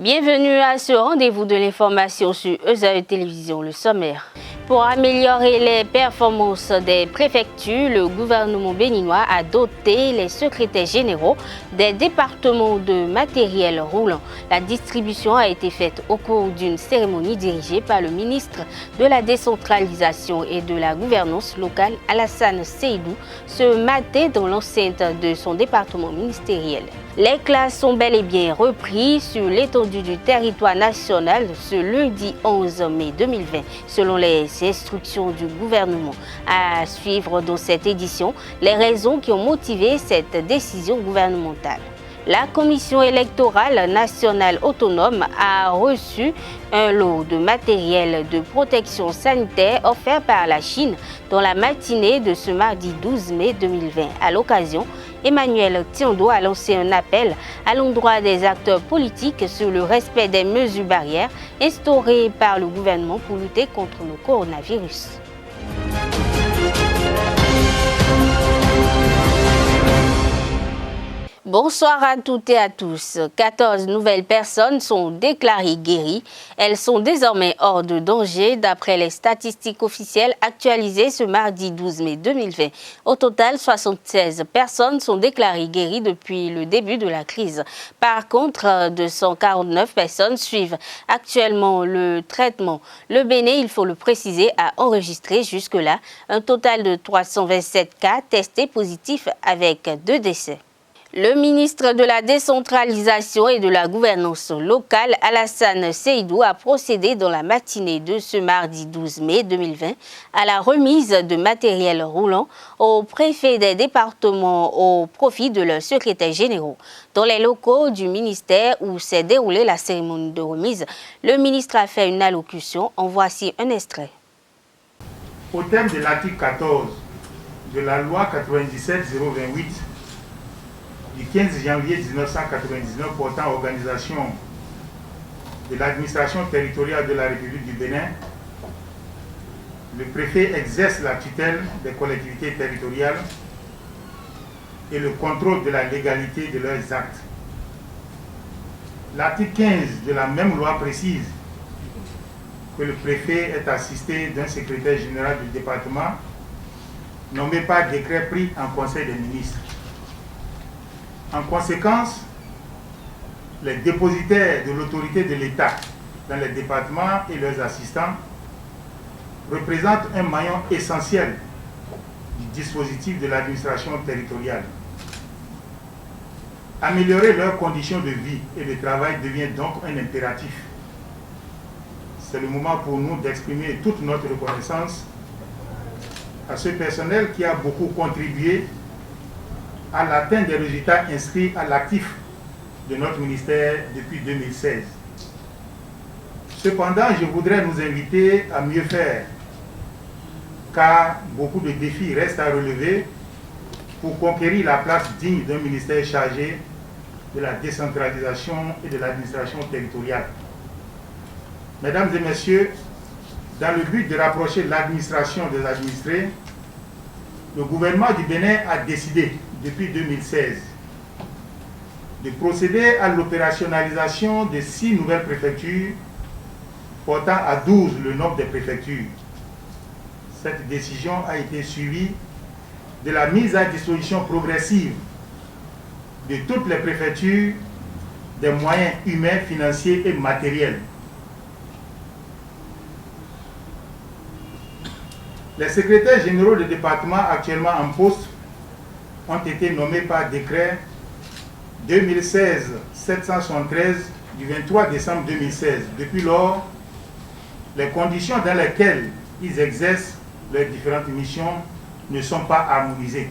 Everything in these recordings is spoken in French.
Bienvenue à ce rendez-vous de l'information sur EZAE Télévision, le sommaire. Pour améliorer les performances des préfectures, le gouvernement béninois a doté les secrétaires généraux des départements de matériel roulant. La distribution a été faite au cours d'une cérémonie dirigée par le ministre de la décentralisation et de la gouvernance locale, Alassane Seydou, ce matin dans l'enceinte de son département ministériel. Les classes sont bel et bien reprises sur l'étendue du territoire national ce lundi 11 mai 2020, selon les instructions du gouvernement. À suivre dans cette édition, les raisons qui ont motivé cette décision gouvernementale. La Commission électorale nationale autonome a reçu un lot de matériel de protection sanitaire offert par la Chine dans la matinée de ce mardi 12 mai 2020. À l'occasion, Emmanuel Tiando a lancé un appel à l'endroit des acteurs politiques sur le respect des mesures barrières instaurées par le gouvernement pour lutter contre le coronavirus. Bonsoir à toutes et à tous. 14 nouvelles personnes sont déclarées guéries. Elles sont désormais hors de danger d'après les statistiques officielles actualisées ce mardi 12 mai 2020. Au total, 76 personnes sont déclarées guéries depuis le début de la crise. Par contre, 249 personnes suivent actuellement le traitement. Le Bénin, il faut le préciser, a enregistré jusque-là un total de 327 cas testés positifs avec 2 décès. Le ministre de la décentralisation et de la gouvernance locale, Alassane Seydou, a procédé dans la matinée de ce mardi 12 mai 2020 à la remise de matériel roulant aux préfets des départements au profit de leurs secrétaires généraux. Dans les locaux du ministère où s'est déroulée la cérémonie de remise, le ministre a fait une allocution. En voici un extrait. Au terme de l'article 14 de la loi 97-028 du 15 janvier 1999 portant organisation de l'administration territoriale de la République du Bénin, le préfet exerce la tutelle des collectivités territoriales et le contrôle de la légalité de leurs actes. L'article 15 de la même loi précise que le préfet est assisté d'un secrétaire général du département nommé par décret pris en Conseil des ministres. En conséquence, les dépositaires de l'autorité de l'État dans les départements et leurs assistants représentent un maillon essentiel du dispositif de l'administration territoriale. Améliorer leurs conditions de vie et de travail devient donc un impératif. C'est le moment pour nous d'exprimer toute notre reconnaissance à ce personnel qui a beaucoup contribué à l'atteinte des résultats inscrits à l'actif de notre ministère depuis 2016. Cependant, je voudrais nous inviter à mieux faire, car beaucoup de défis restent à relever pour conquérir la place digne d'un ministère chargé de la décentralisation et de l'administration territoriale. Mesdames et messieurs, dans le but de rapprocher l'administration des administrés, le gouvernement du Bénin a décidé depuis 2016 de procéder à l'opérationnalisation de 6 nouvelles préfectures, portant à 12 le nombre des préfectures. Cette décision a été suivie de la mise à disposition progressive de toutes les préfectures des moyens humains, financiers et matériels. Les secrétaires généraux des départements actuellement en poste ont été nommés par décret 2016-773 du 23 décembre 2016. Depuis lors, les conditions dans lesquelles ils exercent leurs différentes missions ne sont pas harmonisées.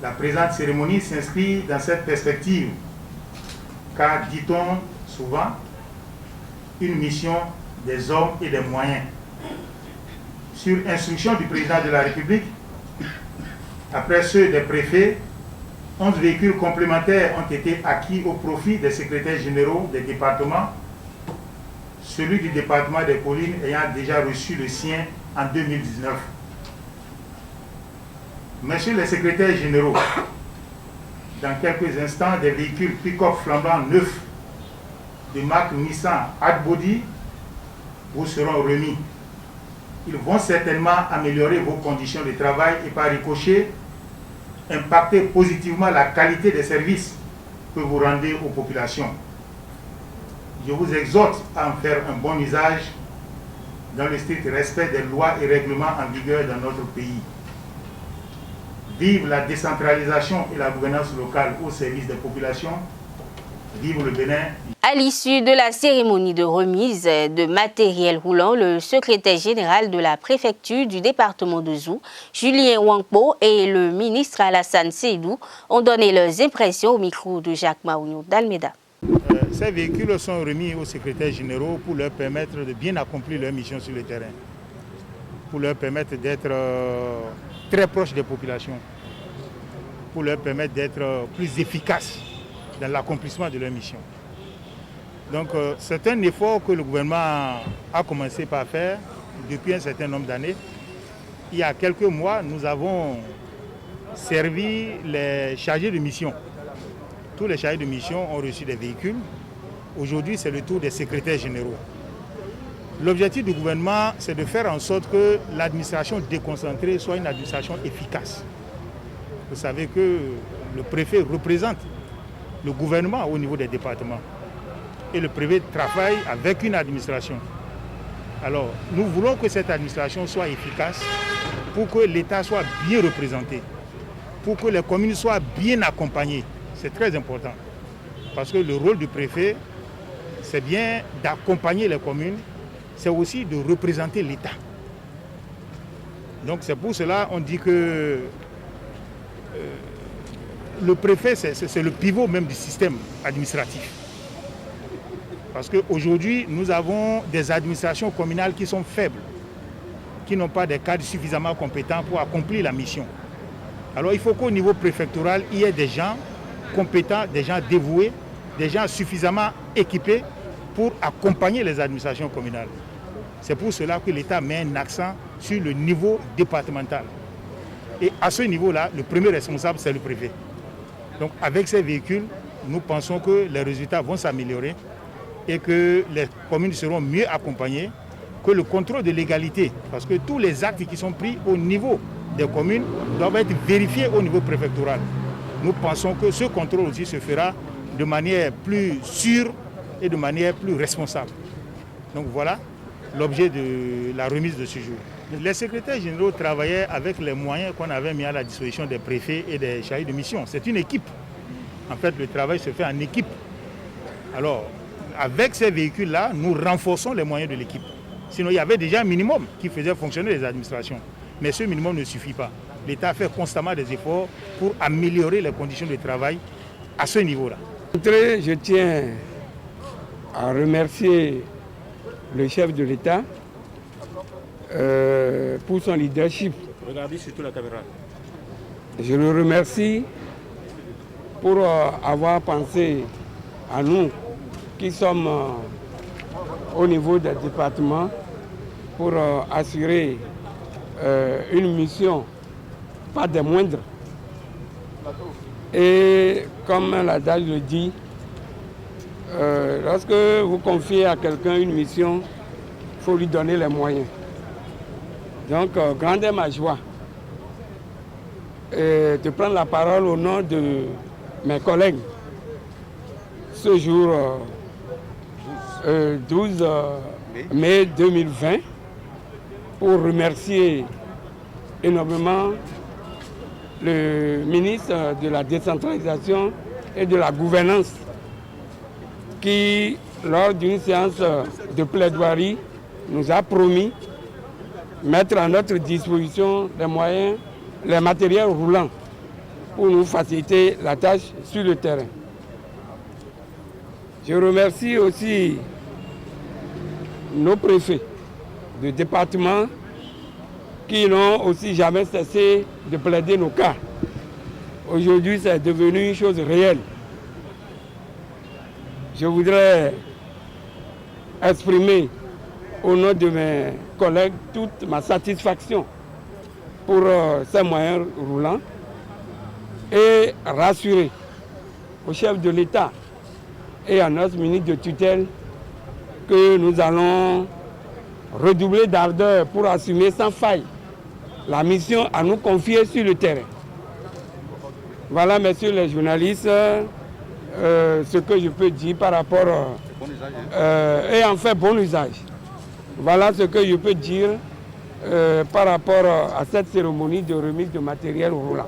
La présente cérémonie s'inscrit dans cette perspective, car, dit-on souvent, une mission des hommes et des moyens. Sur instruction du président de la République, après ceux des préfets, 11 véhicules complémentaires ont été acquis au profit des secrétaires généraux des départements, celui du département des Collines ayant déjà reçu le sien en 2019. Messieurs les secrétaires généraux, dans quelques instants, des véhicules pick-up flambant neufs de marque Nissan Adbody vous seront remis. Ils vont certainement améliorer vos conditions de travail et par ricochet, impacter positivement la qualité des services que vous rendez aux populations. Je vous exhorte à en faire un bon usage dans le strict respect des lois et règlements en vigueur dans notre pays. Vive la décentralisation et la gouvernance locale au service des populations. Vive le Bénin. À l'issue de la cérémonie de remise de matériel roulant, le secrétaire général de la préfecture du département de Zou, Julien Wangpo, et le ministre Alassane Seydou ont donné leurs impressions au micro de Jacques Maougnou d'Almeida. Ces véhicules sont remis aux secrétaires généraux pour leur permettre de bien accomplir leur mission sur le terrain, pour leur permettre d'être très proches des populations, pour leur permettre d'être plus efficaces dans l'accomplissement de leur mission. Donc c'est un effort que le gouvernement a commencé par faire depuis un certain nombre d'années. Il y a quelques mois, nous avons servi les chargés de mission. Tous les chargés de mission ont reçu des véhicules. Aujourd'hui, c'est le tour des secrétaires généraux. L'objectif du gouvernement, c'est de faire en sorte que l'administration déconcentrée soit une administration efficace. Vous savez que le préfet représente le gouvernement au niveau des départements. Et le préfet travaille avec une administration. Alors, nous voulons que cette administration soit efficace pour que l'État soit bien représenté, pour que les communes soient bien accompagnées. C'est très important. Parce que le rôle du préfet, c'est bien d'accompagner les communes, c'est aussi de représenter l'État. Donc c'est pour cela qu'on dit que le préfet, c'est le pivot même du système administratif. Parce qu'aujourd'hui, nous avons des administrations communales qui sont faibles, qui n'ont pas des cadres suffisamment compétents pour accomplir la mission. Alors il faut qu'au niveau préfectoral, il y ait des gens compétents, des gens dévoués, des gens suffisamment équipés pour accompagner les administrations communales. C'est pour cela que l'État met un accent sur le niveau départemental. Et à ce niveau-là, le premier responsable, c'est le préfet. Donc avec ces véhicules, nous pensons que les résultats vont s'améliorer et que les communes seront mieux accompagnées, que le contrôle de légalité, parce que tous les actes qui sont pris au niveau des communes doivent être vérifiés au niveau préfectoral. Nous pensons que ce contrôle aussi se fera de manière plus sûre et de manière plus responsable. Donc voilà l'objet de la remise de ce jour. Les secrétaires généraux travaillaient avec les moyens qu'on avait mis à la disposition des préfets et des chargés de mission. C'est une équipe. En fait, le travail se fait en équipe. Alors, avec ces véhicules-là, nous renforçons les moyens de l'équipe. Sinon, il y avait déjà un minimum qui faisait fonctionner les administrations. Mais ce minimum ne suffit pas. L'État fait constamment des efforts pour améliorer les conditions de travail à ce niveau-là. Je tiens à remercier le chef de l'État pour son leadership. Regardez surtout la caméra. Je le remercie pour avoir pensé à nous qui sommes au niveau des départements pour assurer une mission pas des moindres. Et comme l'adage le dit, lorsque vous confiez à quelqu'un une mission, il faut lui donner les moyens. Donc, grande est ma joie de prendre la parole au nom de mes collègues ce jour 12 mai 2020 pour remercier énormément le ministre de la décentralisation et de la gouvernance qui, lors d'une séance de plaidoirie, nous a promis mettre à notre disposition les moyens, les matériels roulants pour nous faciliter la tâche sur le terrain. Je remercie aussi nos préfets de département qui n'ont aussi jamais cessé de plaider nos cas. Aujourd'hui, c'est devenu une chose réelle. Je voudrais exprimer au nom de mes collègues toute ma satisfaction pour ces moyens roulants et rassurer au chef de l'État et à notre ministre de tutelle que nous allons redoubler d'ardeur pour assumer sans faille la mission à nous confier sur le terrain. Voilà, messieurs les journalistes, ce que je peux dire par rapport et en fait bon usage. Voilà ce que je peux dire par rapport à cette cérémonie de remise de matériel roulant.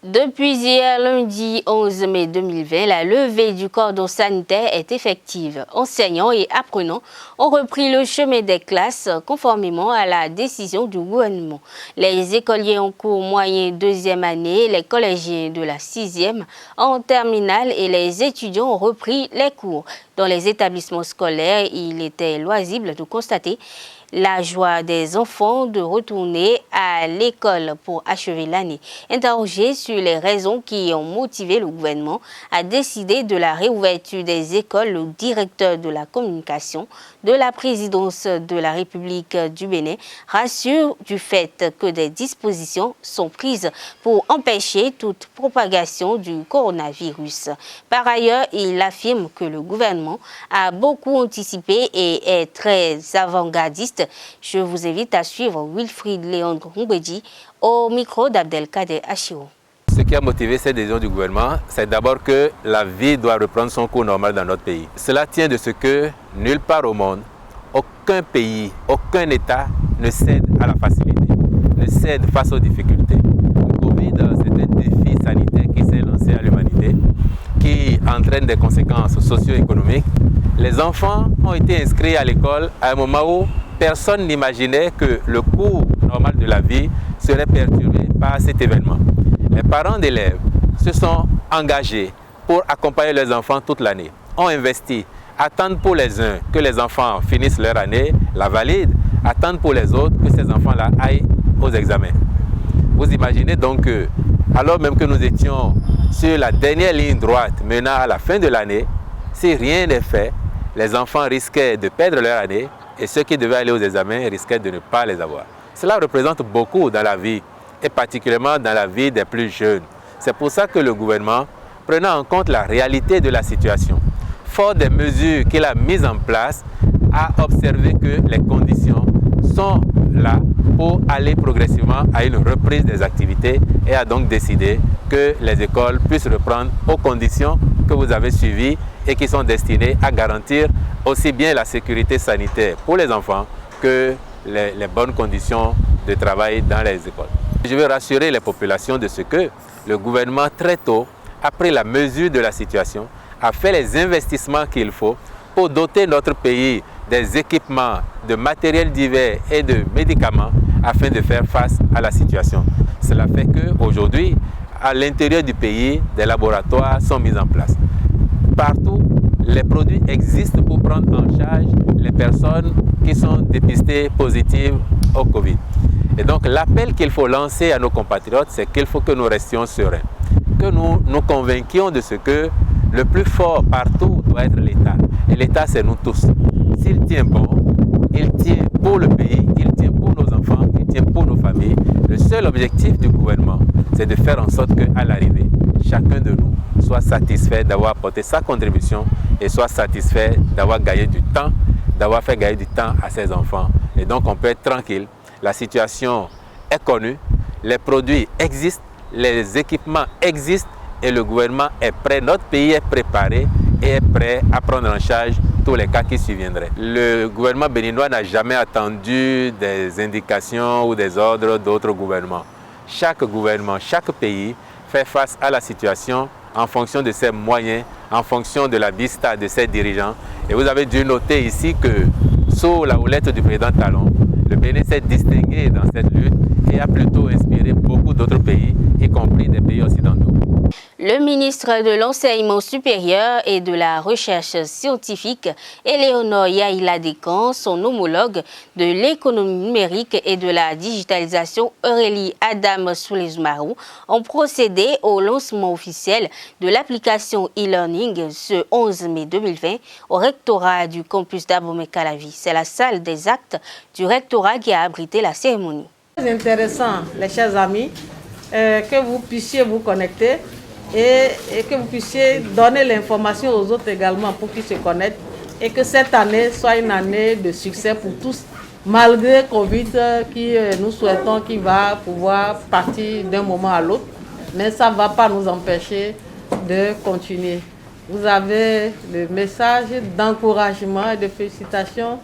Depuis hier, lundi 11 mai 2020, la levée du cordon sanitaire est effective. Enseignants et apprenants ont repris le chemin des classes conformément à la décision du gouvernement. Les écoliers en cours moyen deuxième année, les collégiens de la 6e en terminale et les étudiants ont repris les cours. Dans les établissements scolaires, il était loisible de constater la joie des enfants de retourner à l'école pour achever l'année. Interrogé sur les raisons qui ont motivé le gouvernement à décider de la réouverture des écoles, le directeur de la communication de la présidence de la République du Bénin rassure du fait que des dispositions sont prises pour empêcher toute propagation du coronavirus. Par ailleurs, il affirme que le gouvernement a beaucoup anticipé et est très avant-gardiste. Je vous invite à suivre Wilfried Léandre Ngoudji au micro d'Abdelkader Achiro. Ce qui a motivé cette décision du gouvernement, c'est d'abord que la vie doit reprendre son cours normal dans notre pays. Cela tient de ce que nulle part au monde, aucun pays, aucun État ne cède à la facilité, ne cède face aux difficultés. Le Covid, c'est un défi sanitaire qui s'est lancé à l'humanité, qui entraîne des conséquences socio-économiques. Les enfants ont été inscrits à l'école à un moment où personne n'imaginait que le cours normal de la vie serait perturbé par cet événement. Les parents d'élèves se sont engagés pour accompagner leurs enfants toute l'année, ont investi, attendent pour les uns que les enfants finissent leur année, la valident, attendent pour les autres que ces enfants-là aillent aux examens. Vous imaginez donc que, alors même que nous étions sur la dernière ligne droite menant à la fin de l'année, si rien n'est fait, les enfants risquaient de perdre leur année et ceux qui devaient aller aux examens risquaient de ne pas les avoir. Cela représente beaucoup dans la vie, et particulièrement dans la vie des plus jeunes. C'est pour ça que le gouvernement, prenant en compte la réalité de la situation, fort des mesures qu'il a mises en place, a observé que les conditions sont là pour aller progressivement à une reprise des activités et a donc décidé que les écoles puissent reprendre aux conditions que vous avez suivies et qui sont destinées à garantir aussi bien la sécurité sanitaire pour les enfants que les bonnes conditions de travail dans les écoles. Je veux rassurer les populations de ce que le gouvernement très tôt a pris la mesure de la situation, a fait les investissements qu'il faut pour doter notre pays des équipements, de matériel divers et de médicaments afin de faire face à la situation. Cela fait qu'aujourd'hui, à l'intérieur du pays, des laboratoires sont mis en place. Partout, les produits existent pour prendre en charge les personnes qui sont dépistées positives au Covid. Et donc l'appel qu'il faut lancer à nos compatriotes, c'est qu'il faut que nous restions sereins, que nous nous convainquions de ce que le plus fort partout doit être l'État. Et l'État, c'est nous tous. S'il tient bon, il tient pour le pays, il tient pour nos enfants, il tient pour nos familles. Le seul objectif du gouvernement, c'est de faire en sorte qu'à l'arrivée, chacun de nous soit satisfait d'avoir apporté sa contribution et soit satisfait d'avoir gagné du temps, d'avoir fait gagner du temps à ses enfants. Et donc on peut être tranquille. La situation est connue, les produits existent, les équipements existent et le gouvernement est prêt, notre pays est préparé et est prêt à prendre en charge tous les cas qui surviendraient. Le gouvernement béninois n'a jamais attendu des indications ou des ordres d'autres gouvernements. Chaque gouvernement, chaque pays fait face à la situation en fonction de ses moyens, en fonction de la vista de ses dirigeants. Et vous avez dû noter ici que sous la houlette du président Talon, le Bénin s'est distingué dans cette lutte et a plutôt inspiré beaucoup d'autres pays, y compris des pays occidentaux. Le ministre de l'Enseignement supérieur et de la Recherche scientifique, Éléonore Yaïla Descamps, son homologue de l'économie numérique et de la digitalisation, Aurélie Adam Soulezmarou, ont procédé au lancement officiel de l'application e-learning ce 11 mai 2020 au rectorat du campus d'Abomey-Calavi. C'est la salle des actes du rectorat qui a abrité la cérémonie. C'est intéressant, les chers amis, que vous puissiez vous connecter et que vous puissiez donner l'information aux autres également pour qu'ils se connectent et que cette année soit une année de succès pour tous, malgré Covid qui nous souhaitons qu'il va pouvoir partir d'un moment à l'autre, mais ça ne va pas nous empêcher de continuer. Vous avez le message d'encouragement et de félicitations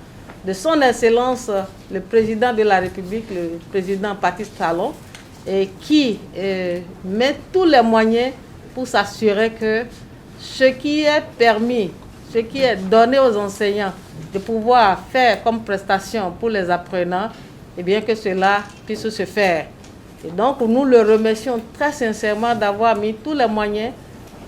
de son Excellence, le Président de la République, le Président Patrice Talon, et qui met tous les moyens pour s'assurer que ce qui est permis, ce qui est donné aux enseignants de pouvoir faire comme prestation pour les apprenants, et bien que cela puisse se faire. Et donc nous le remercions très sincèrement d'avoir mis tous les moyens.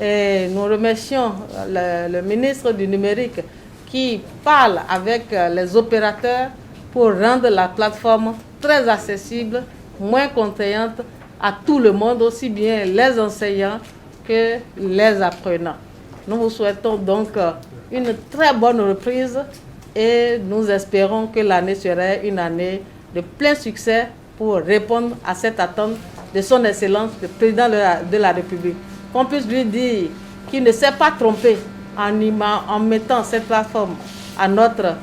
Et nous remercions le ministre du numérique qui parle avec les opérateurs pour rendre la plateforme très accessible, moins contraignante à tout le monde, aussi bien les enseignants que les apprenants. Nous vous souhaitons donc une très bonne reprise et nous espérons que l'année sera une année de plein succès pour répondre à cette attente de son Excellence, le Président de la République. Qu'on puisse lui dire qu'il ne s'est pas trompé en mettant cette plateforme à notre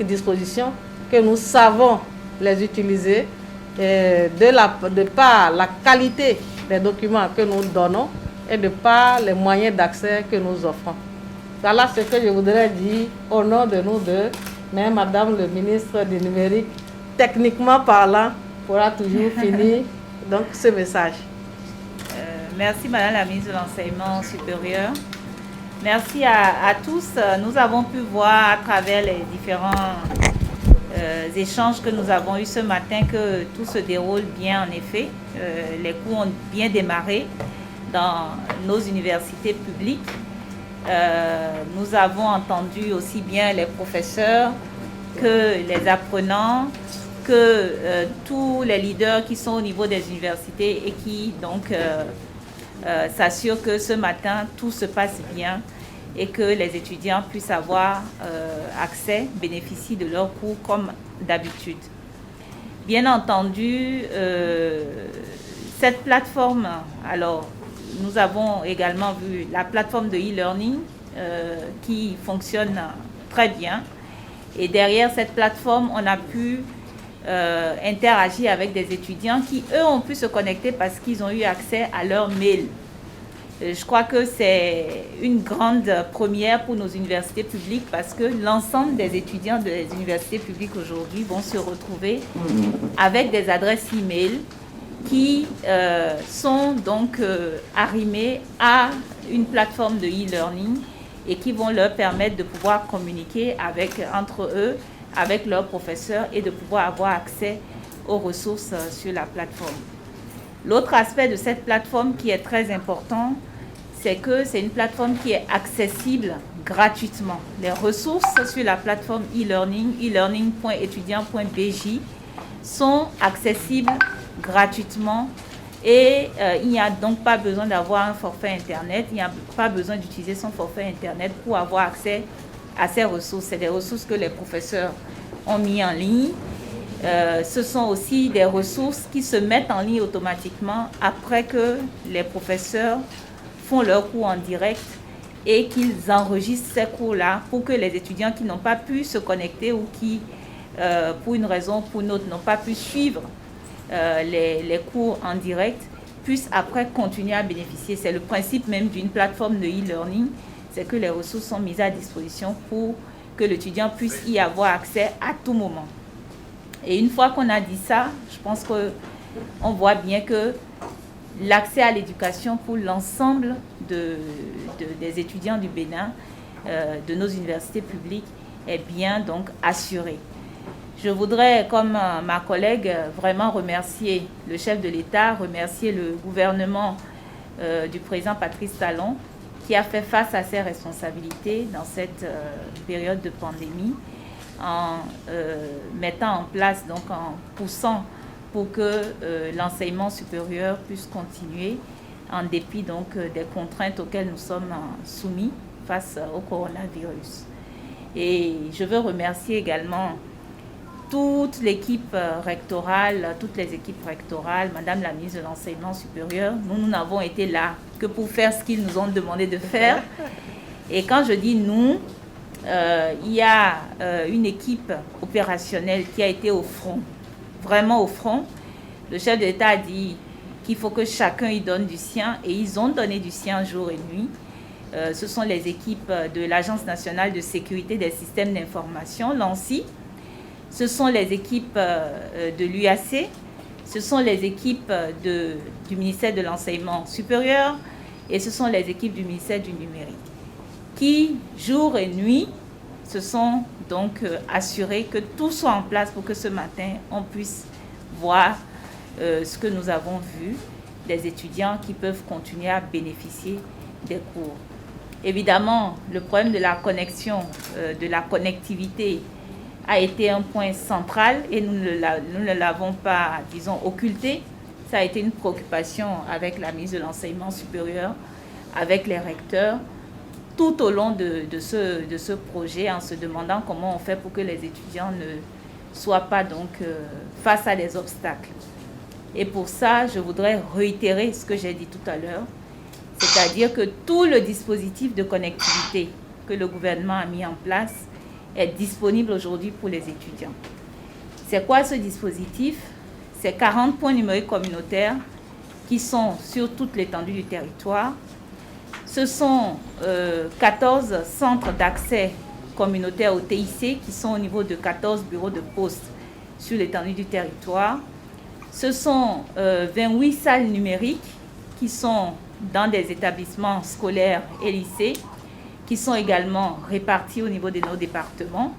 disposition, que nous savons les utiliser de par la qualité des documents que nous donnons et de par les moyens d'accès que nous offrons. Voilà ce que je voudrais dire au nom de nous deux, mais Madame le ministre du numérique, techniquement parlant, pourra toujours finir donc ce message. Merci Madame la ministre de l'Enseignement supérieur. Merci à tous. Nous avons pu voir à travers les différents échanges que nous avons eus ce matin que tout se déroule bien en effet. Les cours ont bien démarré dans nos universités publiques. Nous avons entendu aussi bien les professeurs que les apprenants, que tous les leaders qui sont au niveau des universités et qui donc s'assurent que ce matin tout se passe bien et que les étudiants puissent avoir accès, bénéficient de leurs cours comme d'habitude. Bien entendu, cette plateforme, alors nous avons également vu la plateforme de e-learning qui fonctionne très bien. Et derrière cette plateforme, on a pu interagir avec des étudiants qui, eux, ont pu se connecter parce qu'ils ont eu accès à leur mail. Je crois que c'est une grande première pour nos universités publiques parce que l'ensemble des étudiants des universités publiques aujourd'hui vont se retrouver avec des adresses e-mail qui sont donc arrimées à une plateforme de e-learning et qui vont leur permettre de pouvoir communiquer entre eux, avec leurs professeurs et de pouvoir avoir accès aux ressources sur la plateforme. L'autre aspect de cette plateforme qui est très important, c'est que c'est une plateforme qui est accessible gratuitement. Les ressources sur la plateforme e-learning, e-learning.étudiant.bj, sont accessibles gratuitement et il n'y a donc pas besoin d'avoir un forfait Internet, il n'y a pas besoin d'utiliser son forfait Internet pour avoir accès à ces ressources. C'est des ressources que les professeurs ont mis en ligne. Ce sont aussi des ressources qui se mettent en ligne automatiquement après que les professeurs font leurs cours en direct et qu'ils enregistrent ces cours-là pour que les étudiants qui n'ont pas pu se connecter ou qui, pour une raison ou pour une autre, n'ont pas pu suivre les cours en direct, puissent après continuer à bénéficier. C'est le principe même d'une plateforme de e-learning, c'est que les ressources sont mises à disposition pour que l'étudiant puisse y avoir accès à tout moment. Et une fois qu'on a dit ça, je pense qu'on voit bien que l'accès à l'éducation pour l'ensemble des étudiants du Bénin, de nos universités publiques, est bien donc assuré. Je voudrais, comme ma collègue, vraiment remercier le chef de l'État, remercier le gouvernement du président Patrice Talon, qui a fait face à ses responsabilités dans cette période de pandémie, en mettant en place, donc en poussant pour que l'enseignement supérieur puisse continuer en dépit donc des contraintes auxquelles nous sommes soumis face au coronavirus. Et je veux remercier également toute l'équipe rectorale, toutes les équipes rectorales, Madame la ministre de l'Enseignement supérieur, nous n'avons été là que pour faire ce qu'ils nous ont demandé de faire. Et quand je dis nous, il y a une équipe opérationnelle qui a été au front, vraiment au front. Le chef de l'État a dit qu'il faut que chacun y donne du sien, et ils ont donné du sien jour et nuit. Ce sont les équipes de l'Agence nationale de sécurité des systèmes d'information, l'ANSSI. Ce sont les équipes de l'UAC, ce sont les équipes du ministère de l'Enseignement supérieur et ce sont les équipes du ministère du Numérique qui, jour et nuit, se sont donc assurés que tout soit en place pour que ce matin, on puisse voir ce que nous avons vu, des étudiants qui peuvent continuer à bénéficier des cours. Évidemment, le problème de la connexion, de la connectivité a été un point central et nous ne l'avons pas, disons, occulté. Ça a été une préoccupation avec la ministre de l'Enseignement supérieur, avec les recteurs, tout au long de ce projet, en se demandant comment on fait pour que les étudiants ne soient pas donc face à des obstacles. Et pour ça, je voudrais réitérer ce que j'ai dit tout à l'heure, c'est-à-dire que tout le dispositif de connectivité que le gouvernement a mis en place est disponible aujourd'hui pour les étudiants. C'est quoi ce dispositif? C'est 40 points numériques communautaires qui sont sur toute l'étendue du territoire. Ce sont 14 centres d'accès communautaire au TIC qui sont au niveau de 14 bureaux de poste sur l'étendue du territoire. Ce sont 28 salles numériques qui sont dans des établissements scolaires et lycées, qui sont également répartis au niveau de nos départements.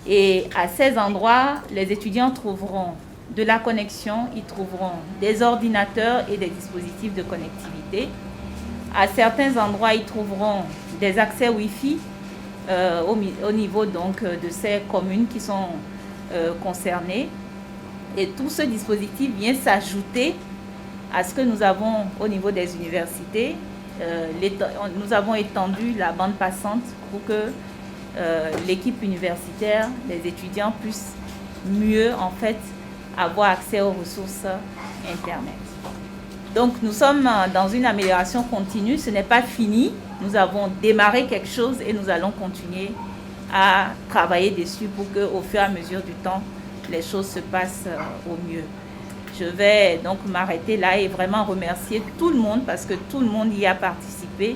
Et à ces endroits, les étudiants trouveront de la connexion, ils trouveront des ordinateurs et des dispositifs de connectivité. À certains endroits, ils trouveront des accès Wi-Fi au niveau donc, de ces communes qui sont concernées. Et tout ce dispositif vient s'ajouter à ce que nous avons au niveau des universités. Nous avons étendu la bande passante pour que l'équipe universitaire, les étudiants puissent mieux en fait avoir accès aux ressources Internet. Donc nous sommes dans une amélioration continue, ce n'est pas fini. Nous avons démarré quelque chose et nous allons continuer à travailler dessus pour qu'au fur et à mesure du temps, les choses se passent au mieux. Je vais donc m'arrêter là et vraiment remercier tout le monde parce que tout le monde y a participé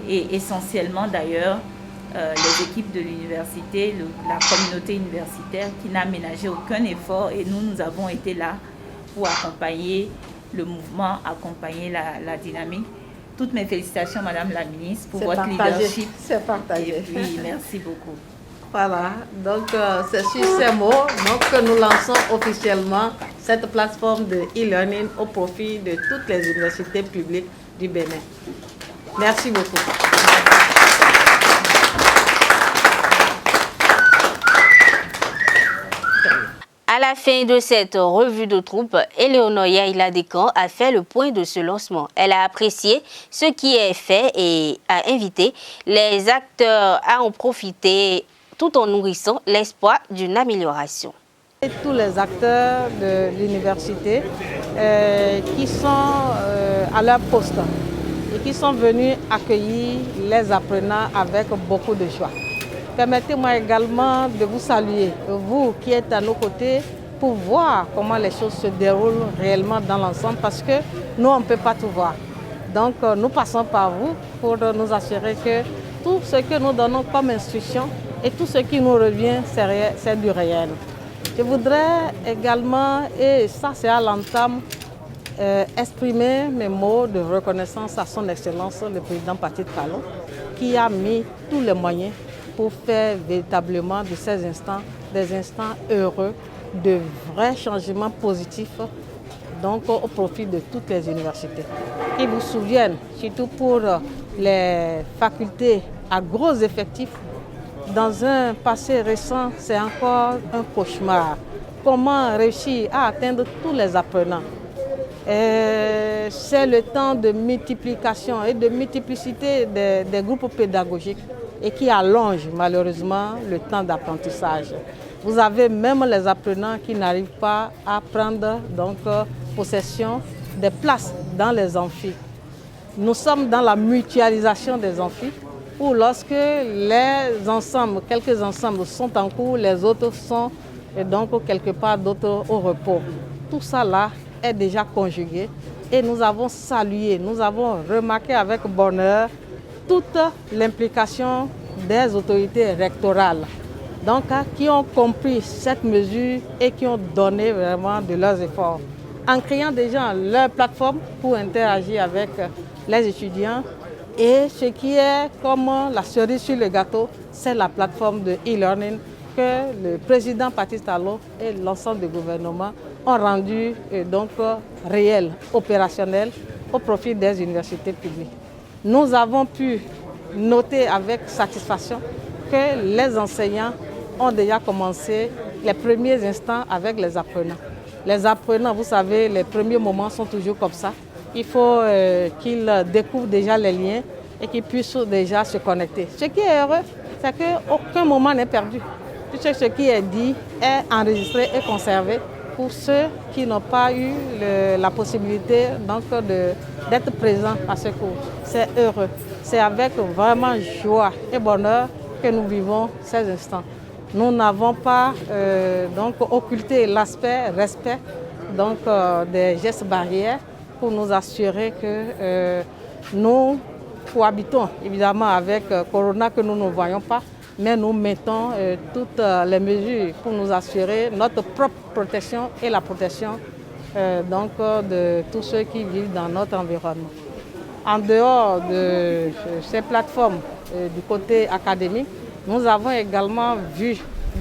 et essentiellement d'ailleurs les équipes de l'université, la communauté universitaire qui n'a ménagé aucun effort et nous avons été là pour accompagner le mouvement, accompagner la dynamique. Toutes mes félicitations Madame la ministre pour votre leadership. C'est partagé. Et puis merci beaucoup. Voilà, donc c'est sur ces mots que nous lançons officiellement cette plateforme de e-learning au profit de toutes les universités publiques du Bénin. Merci beaucoup. À la fin de cette revue de troupes, Éléonore Yaïla Descamps a fait le point de ce lancement. Elle a apprécié ce qui est fait et a invité les acteurs à en profiter tout en nourrissant l'espoir d'une amélioration. Tous les acteurs de l'université qui sont à leur poste et qui sont venus accueillir les apprenants avec beaucoup de joie. Permettez-moi également de vous saluer, vous qui êtes à nos côtés, pour voir comment les choses se déroulent réellement dans l'ensemble, parce que nous, on ne peut pas tout voir. Donc, nous passons par vous pour nous assurer que tout ce que nous donnons comme instruction et tout ce qui nous revient, c'est du réel. Je voudrais également, et ça c'est à l'entame, exprimer mes mots de reconnaissance à son Excellence, le président Patrick Talon, qui a mis tous les moyens pour faire véritablement de ces instants des instants heureux, de vrais changements positifs, donc au profit de toutes les universités. Qui vous souviennent, surtout pour les facultés à gros effectifs, dans un passé récent, c'est encore un cauchemar. Comment réussir à atteindre tous les apprenants? C'est le temps de multiplication et de multiplicité des groupes pédagogiques et qui allonge malheureusement le temps d'apprentissage. Vous avez même les apprenants qui n'arrivent pas à prendre donc, possession des places dans les amphis. Nous sommes dans la mutualisation des amphis où lorsque les ensembles, quelques ensembles sont en cours, les autres sont et donc quelque part d'autres au repos. Tout ça là est déjà conjugué et nous avons salué, nous avons remarqué avec bonheur toute l'implication des autorités rectorales donc, qui ont compris cette mesure et qui ont donné vraiment de leurs efforts. En créant déjà leur plateforme pour interagir avec les étudiants. Et ce qui est comme la cerise sur le gâteau, c'est la plateforme de e-learning que le président Patrice Talon et l'ensemble du gouvernement ont rendu donc réel, opérationnel au profit des universités publiques. Nous avons pu noter avec satisfaction que les enseignants ont déjà commencé les premiers instants avec les apprenants. Les apprenants, vous savez, les premiers moments sont toujours comme ça. Il faut qu'ils découvrent déjà les liens et qu'ils puissent déjà se connecter. Ce qui est heureux, c'est qu'aucun moment n'est perdu. Tout ce qui est dit est enregistré et conservé pour ceux qui n'ont pas eu la possibilité d'être présents à ce cours. C'est heureux. C'est avec vraiment joie et bonheur que nous vivons ces instants. Nous n'avons pas donc occulté l'aspect respect donc, des gestes barrières pour nous assurer que nous cohabitons évidemment avec Corona que nous ne voyons pas, mais nous mettons toutes les mesures pour nous assurer notre propre protection et la protection donc, de tous ceux qui vivent dans notre environnement. En dehors de ces plateformes du côté académique, nous avons également vu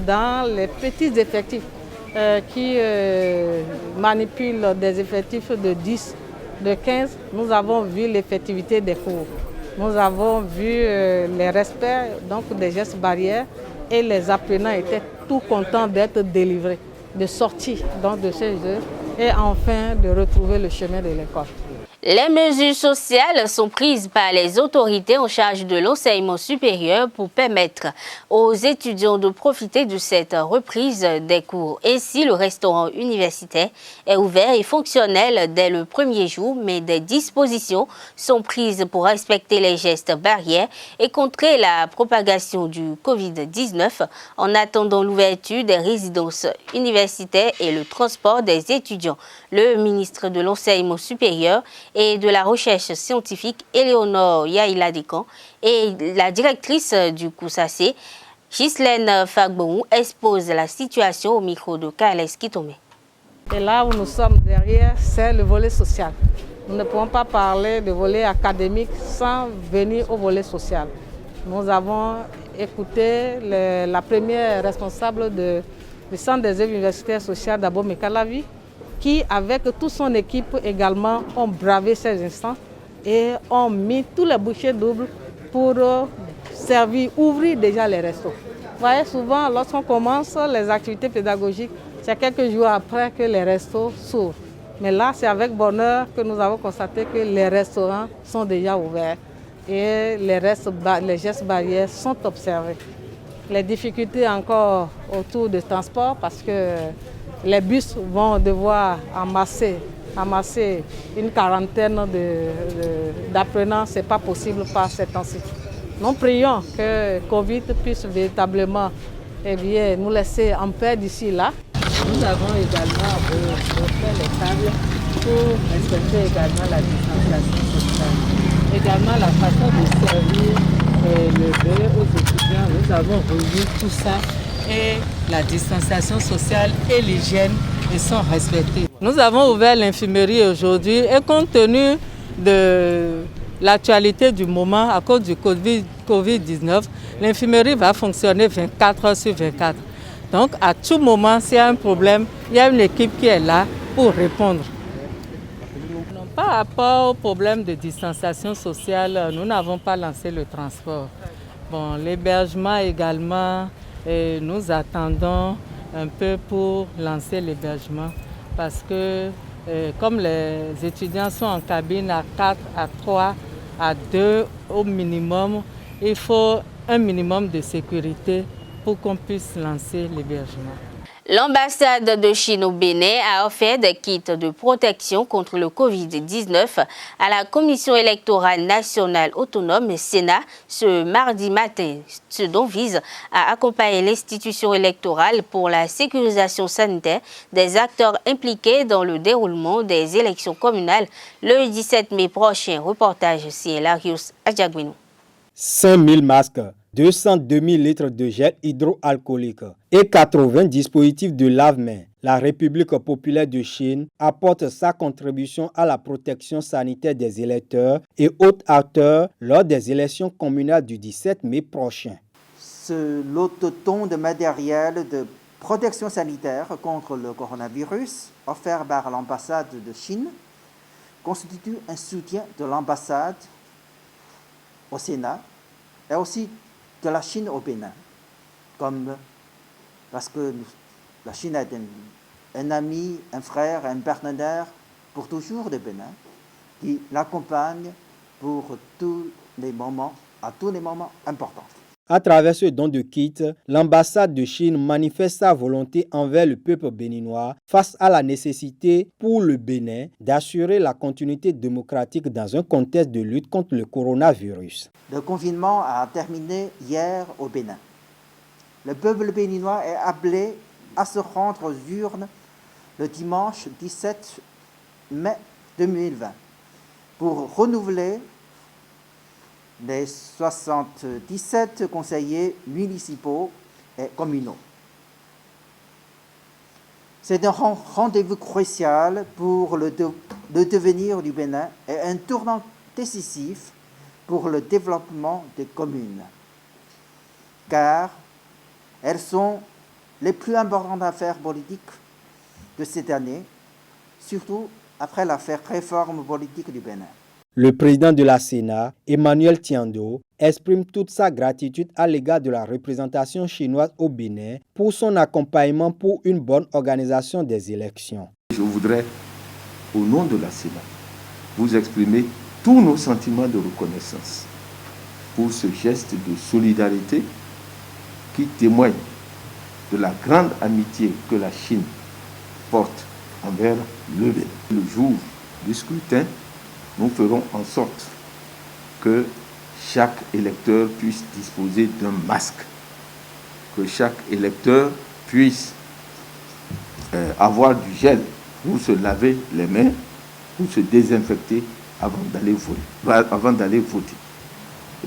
dans les petits effectifs qui manipulent des effectifs de 10, de 15, nous avons vu l'effectivité des cours. Nous avons vu les respects donc, des gestes barrières et les apprenants étaient tout contents d'être délivrés, de sortir donc, de ces jeux et enfin de retrouver le chemin de l'école. Les mesures sociales sont prises par les autorités en charge de l'enseignement supérieur pour permettre aux étudiants de profiter de cette reprise des cours. Ainsi, le restaurant universitaire est ouvert et fonctionnel dès le premier jour, mais des dispositions sont prises pour respecter les gestes barrières et contrer la propagation du Covid-19 en attendant l'ouverture des résidences universitaires et le transport des étudiants. Le ministre de l'Enseignement supérieur et de la recherche scientifique, Éléonore Yaïla-Dekan, et la directrice du COUSACE, Ghislaine Fagbou, expose la situation au micro de Carles Kitome. Et là où nous sommes derrière, c'est le volet social. Nous ne pouvons pas parler de volet académique sans venir au volet social. Nous avons écouté la première responsable du Centre des œuvres universitaires sociales d'Abo Mekalavi, qui, avec toute son équipe également, ont bravé ces instants et ont mis tous les bouchées doubles pour servir, ouvrir déjà les restos. Vous voyez, souvent, lorsqu'on commence les activités pédagogiques, c'est quelques jours après que les restos s'ouvrent. Mais là, c'est avec bonheur que nous avons constaté que les restaurants sont déjà ouverts et les gestes barrières sont observés. Les difficultés encore autour du transport parce que les bus vont devoir amasser une quarantaine d'apprenants. Ce n'est pas possible par ces temps-ci. Nous prions que Covid puisse véritablement nous laisser en paix d'ici là. Nous avons également refait les tables pour respecter également la distanciation sociale. Également la façon de servir le verre aux étudiants. Nous avons revu tout ça. Et la distanciation sociale et l'hygiène sont respectées. Nous avons ouvert l'infirmerie aujourd'hui et compte tenu de l'actualité du moment à cause du Covid-19, l'infirmerie va fonctionner 24 heures sur 24. Donc à tout moment, s'il y a un problème, il y a une équipe qui est là pour répondre. Par rapport au problème de distanciation sociale, nous n'avons pas lancé le transport. Bon, l'hébergement également. Et nous attendons un peu pour lancer l'hébergement parce que comme les étudiants sont en cabine à 4, à 3, à 2 au minimum, il faut un minimum de sécurité pour qu'on puisse lancer l'hébergement. L'ambassade de Chine au Bénin a offert des kits de protection contre le Covid-19 à la Commission électorale nationale autonome Sénat ce mardi matin, ce dont vise à accompagner l'institution électorale pour la sécurisation sanitaire des acteurs impliqués dans le déroulement des élections communales le 17 mai prochain. Reportage Larius Adjagouinou. 5000 masques, 202 000 litres de gel hydroalcoolique et 80 dispositifs de lave-mains. La République populaire de Chine apporte sa contribution à la protection sanitaire des électeurs et autres acteurs lors des élections communales du 17 mai prochain. Ce lot-ton de matériel de protection sanitaire contre le coronavirus offert par l'ambassade de Chine constitue un soutien de l'ambassade au Sénat et aussi de la Chine au Bénin, parce que la Chine est un ami, un frère, un partenaire pour toujours du Bénin, qui l'accompagne pour tous les moments, à tous les moments importants. À travers ce don de kit, l'ambassade de Chine manifeste sa volonté envers le peuple béninois face à la nécessité pour le Bénin d'assurer la continuité démocratique dans un contexte de lutte contre le coronavirus. Le confinement a terminé hier au Bénin. Le peuple béninois est appelé à se rendre aux urnes le dimanche 17 mai 2020 pour renouveler les 77 conseillers municipaux et communaux. C'est un rendez-vous crucial pour le devenir du Bénin et un tournant décisif pour le développement des communes, car elles sont les plus importantes affaires politiques de cette année, surtout après l'affaire réforme politique du Bénin. Le président de la Sénat, Emmanuel Tiando, exprime toute sa gratitude à l'égard de la représentation chinoise au Bénin pour son accompagnement pour une bonne organisation des élections. Je voudrais, au nom de la Sénat, vous exprimer tous nos sentiments de reconnaissance pour ce geste de solidarité qui témoigne de la grande amitié que la Chine porte envers le Bénin. Le jour du scrutin, nous ferons en sorte que chaque électeur puisse disposer d'un masque, que chaque électeur puisse avoir du gel pour se laver les mains, pour se désinfecter avant d'aller voter.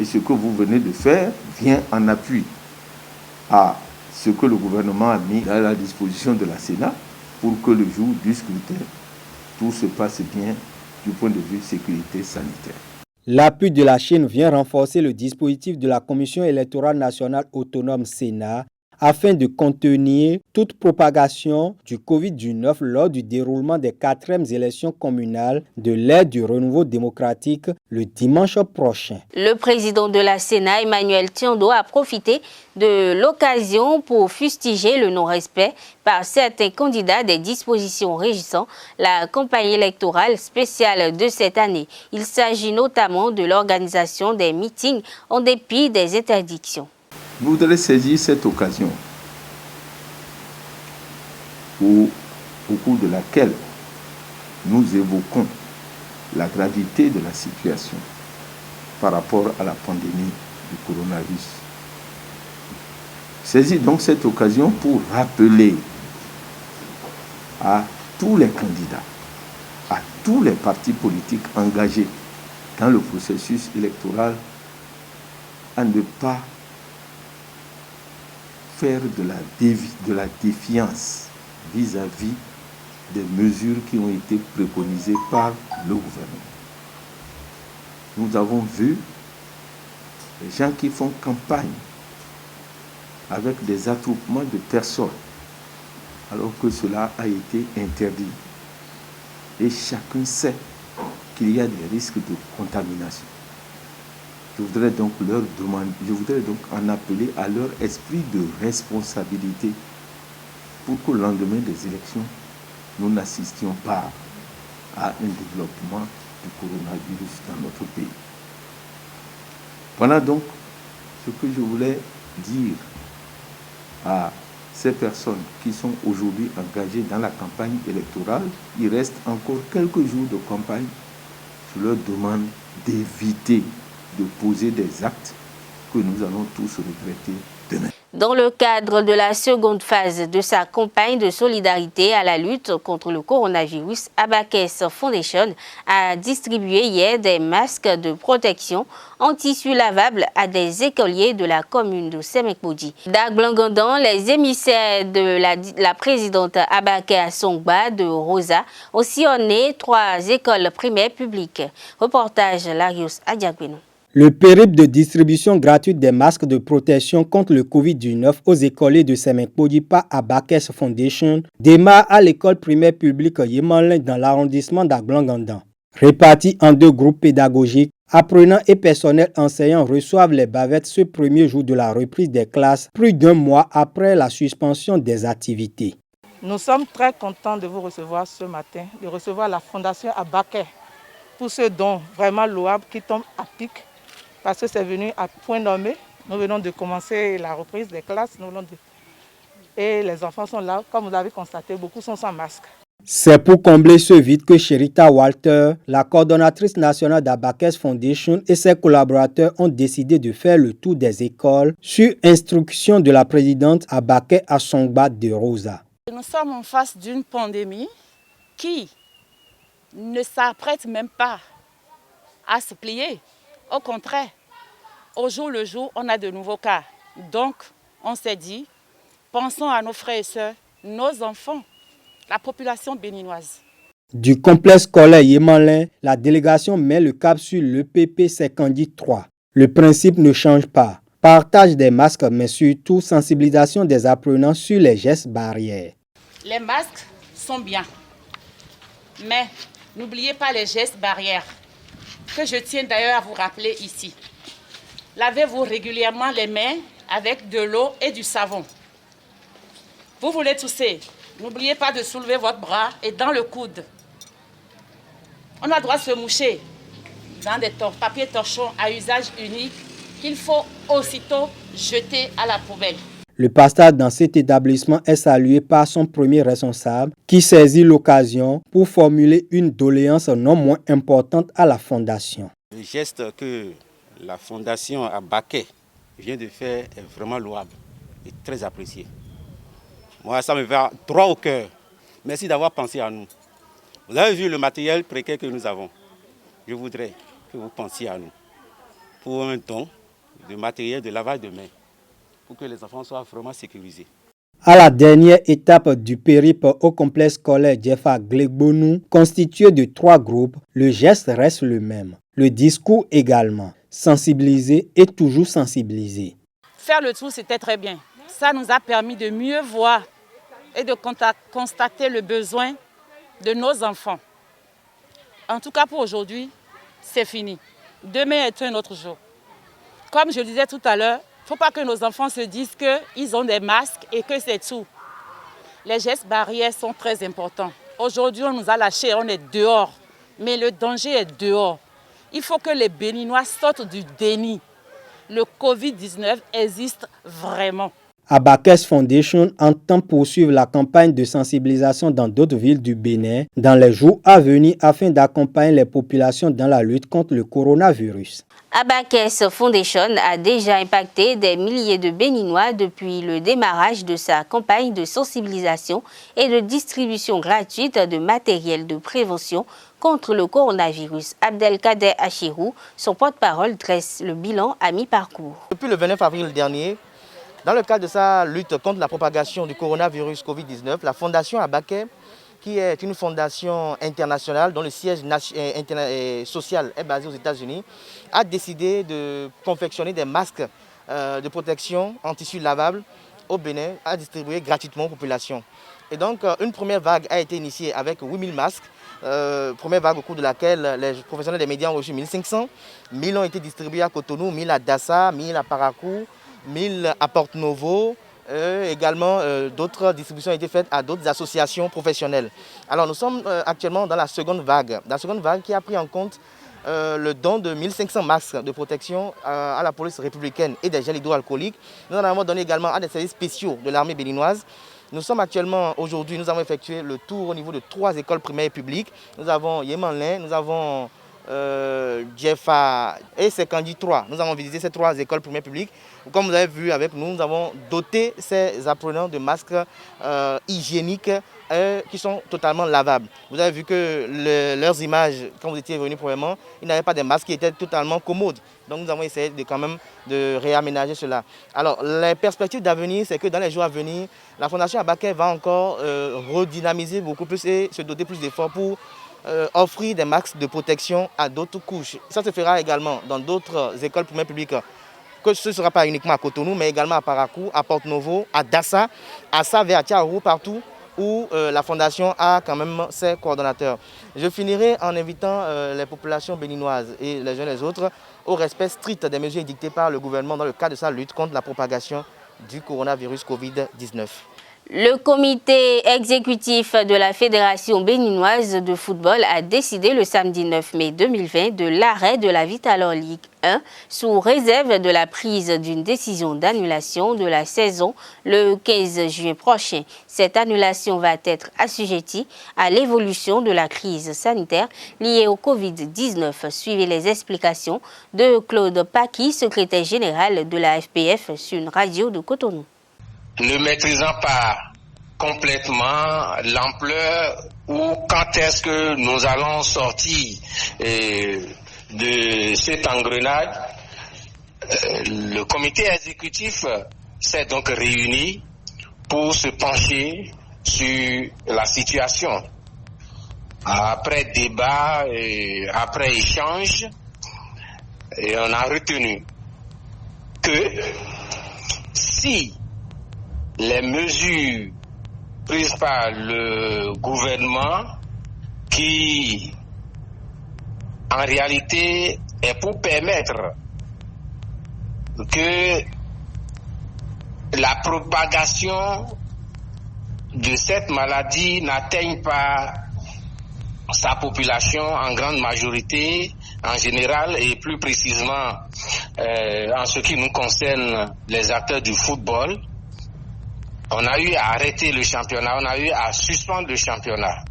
Et ce que vous venez de faire vient en appui à ce que le gouvernement a mis à la disposition de la Sénat pour que le jour du scrutin, tout se passe bien du point de vue sécurité sanitaire. L'appui de la Chine vient renforcer le dispositif de la Commission électorale nationale autonome Sénat afin de contenir toute propagation du Covid-19 lors du déroulement des 4e élections communales de l'ère du renouveau démocratique le dimanche prochain. Le président de la Sénat, Emmanuel Tiando, a profité de l'occasion pour fustiger le non-respect par certains candidats des dispositions régissant la campagne électorale spéciale de cette année. Il s'agit notamment de l'organisation des meetings en dépit des interdictions. Je voudrais saisir cette occasion au cours de laquelle nous évoquons la gravité de la situation par rapport à la pandémie du coronavirus. Saisir donc cette occasion pour rappeler à tous les candidats, à tous les partis politiques engagés dans le processus électoral à ne pas faire de la défiance vis-à-vis des mesures qui ont été préconisées par le gouvernement. Nous avons vu les gens qui font campagne avec des attroupements de personnes alors que cela a été interdit. Et chacun sait qu'il y a des risques de contamination. Je voudrais donc en appeler à leur esprit de responsabilité pour qu'au lendemain des élections, nous n'assistions pas à un développement du coronavirus dans notre pays. Voilà donc ce que je voulais dire à ces personnes qui sont aujourd'hui engagées dans la campagne électorale. Il reste encore quelques jours de campagne. Je leur demande d'éviter de poser des actes que nous allons tous regretter demain. Dans le cadre de la seconde phase de sa campagne de solidarité à la lutte contre le coronavirus, Abakès Foundation a distribué hier des masques de protection en tissu lavable à des écoliers de la commune de Semekbodji. Dagblangandan, les émissaires de la présidente Abakè Songba de Rosa ont sillonné 3 écoles primaires publiques. Reportage Larios Adiagbeno. Le périple de distribution gratuite des masques de protection contre le Covid-19 aux écoliers de Semekbodji par Abakès Foundation démarre à l'école primaire publique Yemanlin dans l'arrondissement d'Agblangandan. Répartis en 2 groupes pédagogiques, apprenants et personnels enseignants reçoivent les bavettes ce premier jour de la reprise des classes, plus d'1 mois après la suspension des activités. Nous sommes très contents de vous recevoir ce matin, de recevoir la Fondation Abakè pour ce don vraiment louable qui tombe à pic. Parce que c'est venu à point nommé. Nous venons de commencer la reprise des classes. Et les enfants sont là. Comme vous l'avez constaté, beaucoup sont sans masque. C'est pour combler ce vide que Sherita Walter, la coordonnatrice nationale d'Abakès Foundation et ses collaborateurs ont décidé de faire le tour des écoles sur instruction de la présidente Abakè Songba de Rosa. Nous sommes en face d'une pandémie qui ne s'apprête même pas à se plier. Au contraire, au jour le jour, on a de nouveaux cas. Donc, on s'est dit, pensons à nos frères et sœurs, nos enfants, la population béninoise. Du complexe scolaire Yemanlin, la délégation met le cap sur l'EPP Sekandi 3. Le principe ne change pas. Partage des masques, mais surtout sensibilisation des apprenants sur les gestes barrières. Les masques sont bien, mais n'oubliez pas les gestes barrières, que je tiens d'ailleurs à vous rappeler ici. Lavez-vous régulièrement les mains avec de l'eau et du savon. Vous voulez tousser, n'oubliez pas de soulever votre bras et dans le coude. On a le droit de se moucher dans des papiers torchons à usage unique qu'il faut aussitôt jeter à la poubelle. Le pasteur dans cet établissement est salué par son premier responsable qui saisit l'occasion pour formuler une doléance non moins importante à la fondation. Le geste que la fondation Abakè vient de faire est vraiment louable et très apprécié. Moi, ça me va droit au cœur. Merci d'avoir pensé à nous. Vous avez vu le matériel précaire que nous avons. Je voudrais que vous pensiez à nous pour un don de matériel de lavage de mains, pour que les enfants soient vraiment sécurisés. À la dernière étape du périple au complexe scolaire Djefa Glegbonou, constitué de 3 groupes, le geste reste le même. Le discours également, sensibiliser et toujours sensibiliser. Faire le tour, c'était très bien. Ça nous a permis de mieux voir et de constater le besoin de nos enfants. En tout cas pour aujourd'hui, c'est fini. Demain est un autre jour. Comme je le disais tout à l'heure, il ne faut pas que nos enfants se disent qu'ils ont des masques et que c'est tout. Les gestes barrières sont très importants. Aujourd'hui, on nous a lâchés, on est dehors. Mais le danger est dehors. Il faut que les Béninois sortent du déni. Le Covid-19 existe vraiment. Abakès Foundation entend poursuivre la campagne de sensibilisation dans d'autres villes du Bénin dans les jours à venir afin d'accompagner les populations dans la lutte contre le coronavirus. Abakès Foundation a déjà impacté des milliers de Béninois depuis le démarrage de sa campagne de sensibilisation et de distribution gratuite de matériel de prévention contre le coronavirus. Abdelkader Achirou, son porte-parole, dresse le bilan à mi-parcours. Depuis le 29 avril dernier, dans le cadre de sa lutte contre la propagation du coronavirus Covid-19, la Fondation Abakè, qui est une fondation internationale dont le siège social est basé aux États-Unis, a décidé de confectionner des masques de protection en tissu lavable au Bénin à distribuer gratuitement aux populations. Et donc, une première vague a été initiée avec 8000 masques, première vague au cours de laquelle les professionnels des médias ont reçu 1500, 1000 ont été distribués à Cotonou, 1000 à Dassa, 1000 à Parakou, 1000 à Porte Novo. Également, d'autres distributions ont été faites à d'autres associations professionnelles. Alors, nous sommes actuellement dans la seconde vague. La seconde vague qui a pris en compte le don de 1500 masques de protection à la police républicaine et des gels hydroalcooliques. Nous en avons donné également à des services spéciaux de l'armée béninoise. Nous sommes actuellement, aujourd'hui, nous avons effectué le tour au niveau de 3 écoles primaires publiques. Nous avons Yemanlin, nous avons Djefa et Sekandi 3. Nous avons visité ces 3 écoles primaires publiques. Comme vous avez vu avec nous, nous avons doté ces apprenants de masques hygiéniques qui sont totalement lavables. Vous avez vu que leurs images, quand vous étiez venus probablement, ils n'avaient pas des masques qui étaient totalement commodes. Donc nous avons essayé quand même de réaménager cela. Alors les perspectives d'avenir, c'est que dans les jours à venir, la Fondation Abaké va encore redynamiser beaucoup plus et se doter plus d'efforts pour offrir des masques de protection à d'autres couches. Ça se fera également dans d'autres écoles primaires publiques. Que ce ne sera pas uniquement à Cotonou, mais également à Parakou, à Porte-Novo, à Dassa, à Savé, à Tiaourou, partout où la Fondation a quand même ses coordonnateurs. Je finirai en invitant les populations béninoises et les uns et les autres au respect strict des mesures édictées par le gouvernement dans le cadre de sa lutte contre la propagation du coronavirus Covid-19. Le comité exécutif de la Fédération béninoise de football a décidé le samedi 9 mai 2020 de l'arrêt de la Vitalor Ligue 1 sous réserve de la prise d'une décision d'annulation de la saison le 15 juin prochain. Cette annulation va être assujettie à l'évolution de la crise sanitaire liée au Covid-19. Suivez les explications de Claude Paki, secrétaire général de la FPF sur une radio de Cotonou. Ne maîtrisant pas complètement l'ampleur ou quand est-ce que nous allons sortir de cet engrenage, le comité exécutif s'est donc réuni pour se pencher sur la situation. Après débat et après échange, et on a retenu que si les mesures prises par le gouvernement, qui en réalité est pour permettre que la propagation de cette maladie n'atteigne pas sa population en grande majorité, en général, et plus précisément en ce qui nous concerne les acteurs du football. On a eu à arrêter le championnat, on a eu à suspendre le championnat.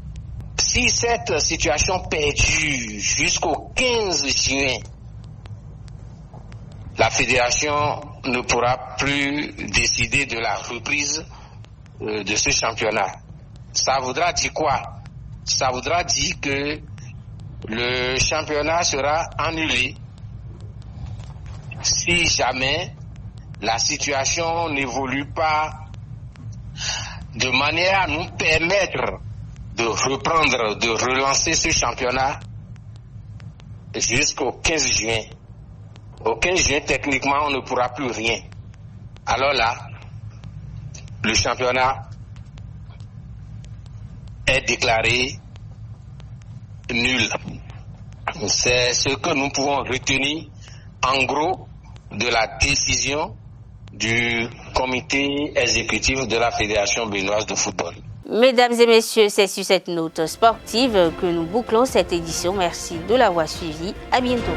Si cette situation perdure jusqu'au 15 juin, la fédération ne pourra plus décider de la reprise de ce championnat. Ça voudra dire quoi? Ça voudra dire que le championnat sera annulé si jamais la situation n'évolue pas de manière à nous permettre de reprendre, de relancer ce championnat jusqu'au 15 juin. Au 15 juin, techniquement, on ne pourra plus rien. Alors là, le championnat est déclaré nul. C'est ce que nous pouvons retenir en gros de la décision du comité exécutif de la Fédération béninoise de football. Mesdames et messieurs, c'est sur cette note sportive que nous bouclons cette édition. Merci de l'avoir suivi. À bientôt.